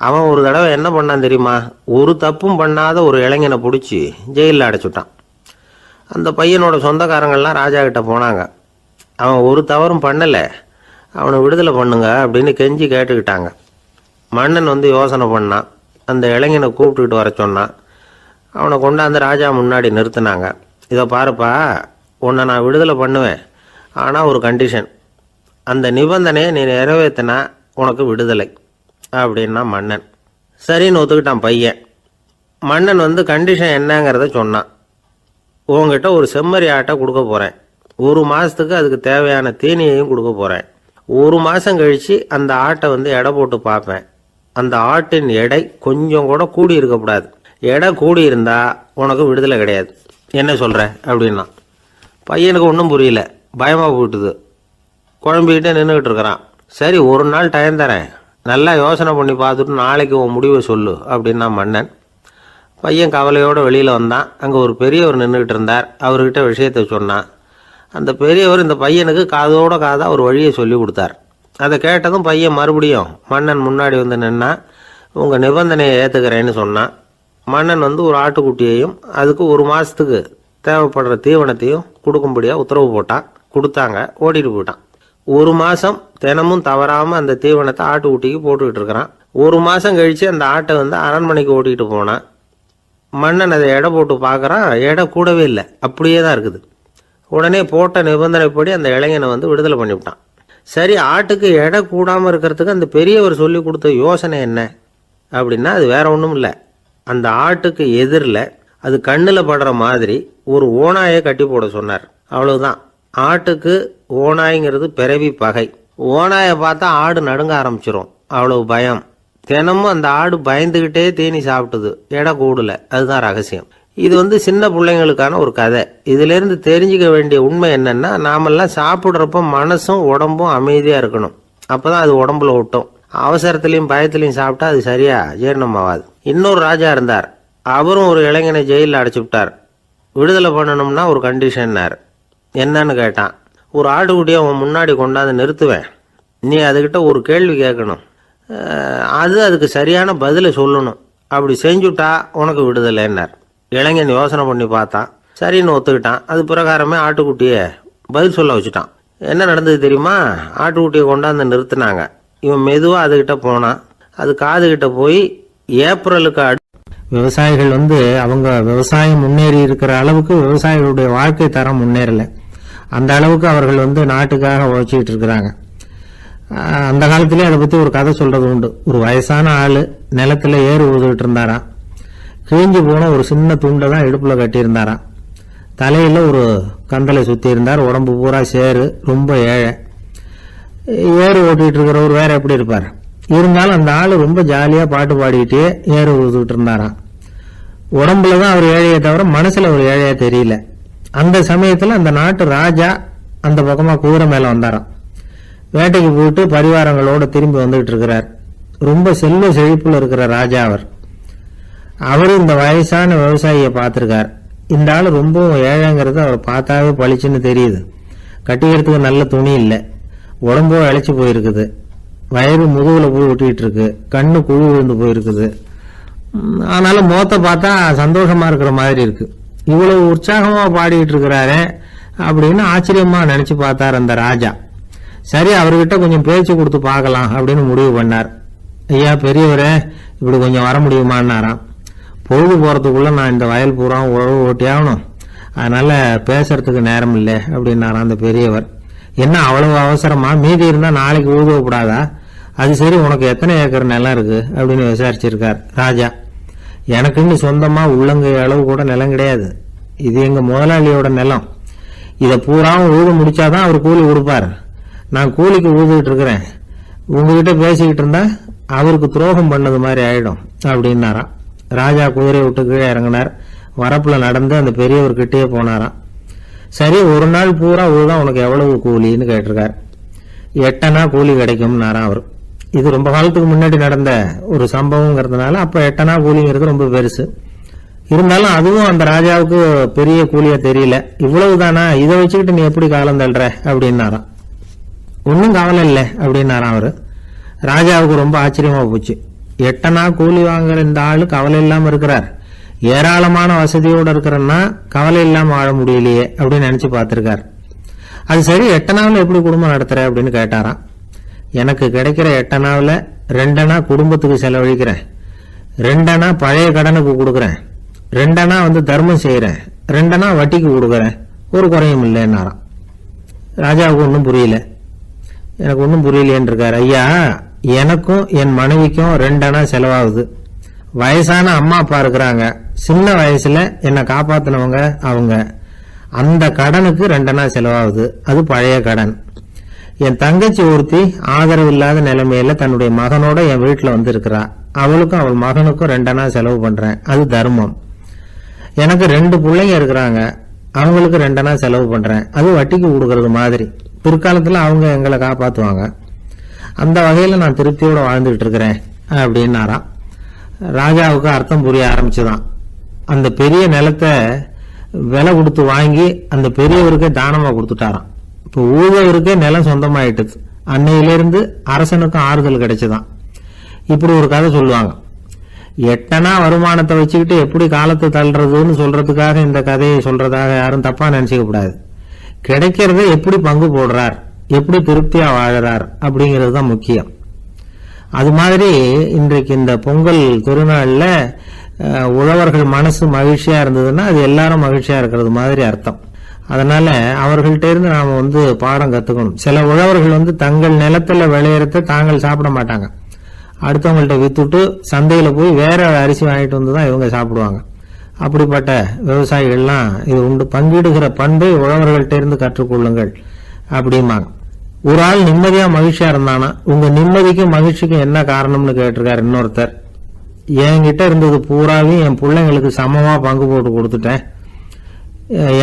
அவன் ஒரு தடவை என்ன பண்ணான் தெரியுமா? ஒரு தப்பும் பண்ணாத ஒரு இளைஞனை பிடிச்சி ஜெயிலில் அடைச்சுட்டான். அந்த பையனோட சொந்தக்காரங்கள்லாம் ராஜா கிட்ட போனாங்க. அவன் ஒரு தவறும் பண்ணலை, அவனை விடுதலை பண்ணுங்க அப்படின்னு கெஞ்சி கேட்டுக்கிட்டாங்க. மன்னன் யோசனை பண்ணான். அந்த இளைஞனை கூப்பிட்டுக்கிட்டு வர சொன்னான். அவனை கொண்டாந்து ராஜா முன்னாடி நிறுத்தினாங்க. இதை பாருப்பா, உன்னை நான் விடுதலை பண்ணுவேன், ஆனால் ஒரு கண்டிஷன், அந்த நிபந்தனையை நீ நிறைவேற்றினா உனக்கு விடுதலை அப்படின்னா மன்னன். சரின்னு ஒத்துக்கிட்டான் பையன். மன்னன் கண்டிஷன் என்னங்கிறத சொன்னான். உங்ககிட்ட ஒரு செம்மறி ஆட்டை கொடுக்க போகிறேன், 1 மாதத்துக்கு அதுக்கு தேவையான தீனியையும் கொடுக்க போகிறேன். 1 மாதம் கழித்து அந்த ஆட்டை எடை போட்டு பார்ப்பேன். அந்த ஆட்டின் எடை கொஞ்சம் கூட கூடி இருக்கக்கூடாது. எடை கூடி இருந்தால் உனக்கு விடுதலை கிடையாது. என்ன சொல்கிற அப்படின்னா. பையனுக்கு ஒன்றும் புரியல, பயமாக போயிட்டுது. குழம்பிக்கிட்டே நின்றுக்கிட்டு இருக்கிறான். சரி, 1 நாள் டைம் தரேன், நல்லா யோசனை பண்ணி பார்த்துட்டு நாளைக்கு உன் முடிவை சொல்லு அப்படின்னா மன்னன். பையன் கவலையோடு வெளியில் வந்தான். அங்கே ஒரு பெரியவர் நின்றுக்கிட்டு இருந்தார். அவர்கிட்ட விஷயத்தை சொன்னான். அந்த பெரியவர் இந்த பையனுக்கு காதோட காதாக ஒரு வழியை சொல்லி கொடுத்தார். அதை கேட்டதும் பையன் மறுபடியும் மன்னன் முன்னாடி நின்னா, உங்கள் நிபந்தனையை ஏற்றுக்கிறேன்னு சொன்னான். மன்னன் ஒரு ஆட்டுக்குட்டியையும் அதுக்கு 1 மாதத்துக்கு தேவைப்படுற தீவனத்தையும் கொடுக்கும்படியாக உத்தரவு போட்டான். கொடுத்தாங்க, ஓடிட்டு போயிட்டான். 1 மாதம் தினமும் தவறாமல் அந்த தீவனத்தை ஆட்டுக்குட்டிக்கு போட்டுக்கிட்டு இருக்கிறான். 1 மாதம் கழித்து அந்த ஆட்டை அரண்மனைக்கு ஓட்டிகிட்டு போனான். மன்னன் அதை எடை போட்டு பார்க்குறான், எடை கூடவே இல்லை, அப்படியே தான் இருக்குது. உடனே போட்ட நிபந்தனைப்படி அந்த இளைஞனை வந்து விடுதலை பண்ணிவிட்டான். சரி, ஆட்டுக்கு எடை கூடாமல் இருக்கிறதுக்கு அந்த பெரியவர் சொல்லி கொடுத்த யோசனை என்ன அப்படின்னா, அது வேற ஒன்றும் இல்லை. அந்த ஆட்டுக்கு எதிரில் அது கண்ணில் படுற மாதிரி ஒரு ஓநாயை கட்டி போட சொன்னார். அவ்வளவுதான். ஆட்டுக்கு ஓநாய்ங்கிறது பிறவி பகை. ஓநாயை பார்த்தா ஆடு நடுங்க ஆரம்பிச்சிரும், அவ்வளவு பயம். தினமும் அந்த ஆடு பயந்துக்கிட்டே தீனி சாப்பிட்டுது, எடை கூடல. அதுதான் ரகசியம். இது வந்து சின்ன பிள்ளைங்களுக்கான ஒரு கதை. இதிலேருந்து தெரிஞ்சுக்க வேண்டிய உண்மை என்னன்னா, நாமெல்லாம் சாப்பிட்றப்ப மனசும் உடம்பும் அமைதியாக இருக்கணும். அப்போதான் அது உடம்புல ஒட்டும். அவசரத்துலையும் பயத்துலையும் சாப்பிட்டா அது சரியா ஜீரணம் ஆகாது. இன்னொரு ராஜா இருந்தார். அவரும் ஒரு இளைஞனை ஜெயிலில் அடைச்சி விட்டார். விடுதலை பண்ணணும்னா ஒரு கண்டிஷன்னார். என்னன்னு கேட்டான். ஒரு ஆட்டுக்குட்டியை அவன் முன்னாடி கொண்டாந்து நிறுத்துவேன், நீ அதுக்கிட்ட ஒரு கேள்வி கேட்கணும், அதுக்கு சரியான பதிலை சொல்லணும். அப்படி செஞ்சுட்டா உனக்கு விடுதலைன்னார். இளைஞன் யோசனை பண்ணி பார்த்தான், சரின்னு ஒத்துக்கிட்டான். அது பிரகாரமே ஆட்டுக்குட்டியை பதில் சொல்ல வச்சுட்டான். என்ன நடந்தது தெரியுமா? ஆட்டுக்குட்டியை கொண்டாந்து நிறுத்தினாங்க. இவன் மெதுவாக அதுகிட்ட போனான். அது காதுகிட்ட போய் ஏப்ரலுக்கு விவசாயிகள் வந்து அவங்க விவசாயம் முன்னேறி இருக்கிற அளவுக்கு விவசாயிகளுடைய வாழ்க்கை தரம் முன்னேறலை. அந்த அளவுக்கு அவர்கள் வந்து நாட்டுக்காக உழைச்சிக்கிட்டு இருக்கிறாங்க. அந்த காலத்திலே அதை பற்றி ஒரு கதை சொல்றது உண்டு. ஒரு வயசான ஆள் நிலத்தில் ஏறு ஊதுகிட்டு இருந்தாராம். கிழிஞ்சு போன ஒரு சின்ன துண்டை தான் இடுப்பில் கட்டியிருந்தாராம். தலையில் ஒரு கந்தலை சுற்றி இருந்தார். உடம்பு பூரா சேரு, ரொம்ப ஏழை. ஏறு ஓட்டிகிட்டு இருக்கிறவர் வேற எப்படி இருப்பார்? இருந்தாலும் அந்த ஆள் ரொம்ப ஜாலியாக பாட்டு பாடிக்கிட்டே ஏறு ஊதுகிட்டு இருந்தாராம். உடம்புல தான் அவர் ஏழையை தவிர மனசில் ஒரு ஏழையா தெரியல. அந்த சமயத்தில் அந்த நாட்டு ராஜா அந்த பக்கமாக குதிரை மேலே வந்தாராம். வேட்டைக்கு போயிட்டு பரிவாரங்களோட திரும்பி வந்துகிட்டு இருக்கிறார். ரொம்ப செல்வ செழிப்புல இருக்கிற ராஜா அவர். அவரு இந்த வயசான விவசாயியை பார்த்திருக்கார். இந்த ஆள் ரொம்ப ஏழைங்கிறது அவர் பார்த்தாவே பளிச்சுன்னு தெரியுது. கட்டிக்கிறதுக்கு நல்ல துணி இல்லை, உடம்போ இழைச்சி போயிருக்குது, வயிறு முதுகுல போய் ஒட்டிட்டு இருக்கு, கண்ணு குழு விழுந்து போயிருக்குது. ஆனாலும் முகத்தை பார்த்தா சந்தோஷமா இருக்கிற மாதிரி இருக்கு. இவ்வளவு உற்சாகமா பாடிட்டு இருக்கிறாரே அப்படின்னு ஆச்சரியமா நினைச்சு பார்த்தார் அந்த ராஜா. சரி, அவர்கிட்ட கொஞ்சம் பேச்சு கொடுத்து பார்க்கலாம் அப்படின்னு முடிவு பண்ணார். ஐயா பெரியவரே, இப்படி கொஞ்சம் வர முடியுமான்னாராம். பொழுது போறதுக்குள்ள நான் இந்த வயல் பூரா உழவு ஓட்டி ஆகணும், அதனால பேசுறதுக்கு நேரம் இல்லை அப்படின்னாராம் அந்த பெரியவர். என்ன அவ்வளவு அவசரமா? மீதி இருந்தா நாளைக்கு ஊதுவப்படாதா? அது சரி, உனக்கு எத்தனை ஏக்கர் நிலம் இருக்கு அப்படின்னு விசாரிச்சிருக்கார் ராஜா. எனக்குன்னு சொந்தமா உள்ளங்கை அளவு கூட நிலம் கிடையாது. இது எங்க முதலாளியோட நிலம். இதை பூராவும் ஊது முடிச்சாதான் அவர் கூலி கொடுப்பார். நான் கூலிக்கு ஊதுகிட்டு இருக்கிறேன். உங்ககிட்ட பேசிக்கிட்டு இருந்தா அவருக்கு துரோகம் பண்ணது மாதிரி ஆயிடும் அப்படின்னாராம். ராஜா குதிரையை விட்டு கீழே இறங்கினார். வரப்புல நடந்து அந்த பெரியவர்கிட்டயே போனாராம். சரி, ஒரு நாள் பூரா ஊதான் உனக்கு எவ்வளவு கூலின்னு கேட்டிருக்கார். 8 அணா கூலி கிடைக்கும்னாராம் அவர். இது ரொம்ப காலத்துக்கு முன்னாடி நடந்த ஒரு சம்பவங்கிறதுனால அப்ப 8 அணா கூலிங்கிறது ரொம்ப பெருசு. இருந்தாலும் அதுவும் அந்த ராஜாவுக்கு பெரிய கூலியா தெரியல. இவ்வளவுதானா, இதை வச்சுக்கிட்டு நீ எப்படி காலம் தள்ளுற அப்படின்னாராம். ஒன்னும் கவலை இல்லை அப்படின்னாராம் அவரு. ராஜாவுக்கு ரொம்ப ஆச்சரியமா போச்சு. 8 அணா கூலி வாங்குற இந்த ஆளு கவலை இல்லாம இருக்கிறார், ஏராளமான வசதியோட இருக்கிறன்னா கவலை இல்லாம வாழ முடியலையே அப்படின்னு நினைச்சு பார்த்திருக்கார். அது சரி, 8 அணாவில் எப்படி குடும்பம் நடத்துற அப்படின்னு கேட்டாராம். எனக்கு கிடைக்கிற 8 அணாவில் 2 அணா குடும்பத்துக்கு செலவழிக்கிறேன், 2 அணா பழைய கடனுக்கு கொடுக்குறேன், 2 அணா வந்து தர்மம் செய்யறேன், 2 அணா வட்டிக்கு கொடுக்குறேன், ஒரு குறையும் இல்லைன்னாராம். ராஜாவுக்கு ஒன்றும் புரியல. எனக்கு ஒன்றும் புரியலேன்னு இருக்காரு. ஐயா, எனக்கும் என் மனைவிக்கும் 2 அணா செலவாகுது. வயசான அம்மா அப்பா இருக்கிறாங்க, சின்ன வயசுல என்னை காப்பாத்தினவங்க அவங்க. அந்த கடனுக்கு 2 அணா செலவாகுது, அது பழைய கடன். என் தங்கச்சி ஒருத்தி ஆதரவு இல்லாத நிலைமையில தன்னுடைய மகனோட என் வீட்டுல வந்து இருக்கிறா. அவளுக்கும் அவள் மகனுக்கும் 2 அணா செலவு பண்றேன், அது தர்மம். எனக்கு 2 பிள்ளைங்க இருக்கிறாங்க, அவங்களுக்கு 2 அணா செலவு பண்றேன், அது வட்டிக்கு கொடுக்கறது மாதிரி. பிற்காலத்துல அவங்க எங்களை காப்பாத்துவாங்க. அந்த வகையில நான் திருப்தியோட வாழ்ந்துகிட்டு இருக்கிறேன் அப்படின்னாராம். ராஜாவுக்கு அர்த்தம் புரிய ஆரம்பிச்சுதான். அந்த பெரிய நிலத்தை விலை கொடுத்து வாங்கி அந்த பெரியவருக்கே தானமா கொடுத்துட்டாராம். இப்போ ஊழவருக்கே நிலம் சொந்தமாயிட்டுது. அன்னையிலிருந்து அரசனுக்கும் ஆறுதல் கிடைச்சுதான். இப்படி ஒரு கதை சொல்லுவாங்க. 8 அணா வருமானத்தை வச்சுக்கிட்டு எப்படி காலத்தை தள்ளுறதுன்னு சொல்றதுக்காக இந்த கதையை சொல்றதாக யாரும் தப்பா நினைச்சுக்க கூடாது. கிடைக்கிறத எப்படி பங்கு போடுறார், எப்படி திருப்தியா வாழறார் அப்படிங்கிறது தான் முக்கியம். அது மாதிரி இன்றைக்கு இந்த பொங்கல் திருநாள்ல உழவர்கள் மனசு மகிழ்ச்சியா இருந்ததுன்னா அது எல்லாரும் மகிழ்ச்சியா இருக்கிறது மாதிரி அர்த்தம். அதனால அவர்கள்ட்ட இருந்து நாம பாடம் கத்துக்கணும். சில உழவர்கள் தங்கள் நிலத்துல விளையறத தாங்கள் சாப்பிட மாட்டாங்க, அடுத்தவங்கள்ட்ட வித்துட்டு சந்தையில போய் வேற அரிசி வாங்கிட்டு வந்துதான் இவங்க சாப்பிடுவாங்க. அப்படிப்பட்ட விவசாயிகள்லாம் இது உண்டு. பங்கிடுகிற பண்பை உழவர்கள்ட்ட இருந்து கற்றுக்கொள்ளுங்கள் அப்படிம்பாங்க. ஒரு ஆள் நிம்மதியா மகிழ்ச்சியா இருந்தானா உங்க நிம்மதிக்கும் மகிழ்ச்சிக்கும் என்ன காரணம்னு கேட்டிருக்காரு இன்னொருத்தர். என்கிட்ட இருந்தது பூராவே என் பிள்ளைங்களுக்கு சமமா பங்கு போட்டு கொடுத்துட்டேன்,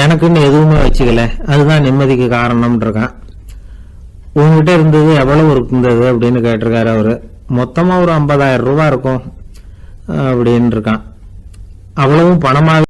எனக்குன்னு எதுவுமே வச்சுக்கல, அதுதான் நிம்மதிக்கு காரணம்னு இருக்கான். உங்ககிட்ட இருந்தது எவ்வளவு இருந்தது அப்படின்னு கேட்டிருக்காரு அவரு. மொத்தமா ஒரு 50,000 ரூபாய் இருக்கும் அப்படின்னு இருக்கான். அவ்வளவும் பணமாக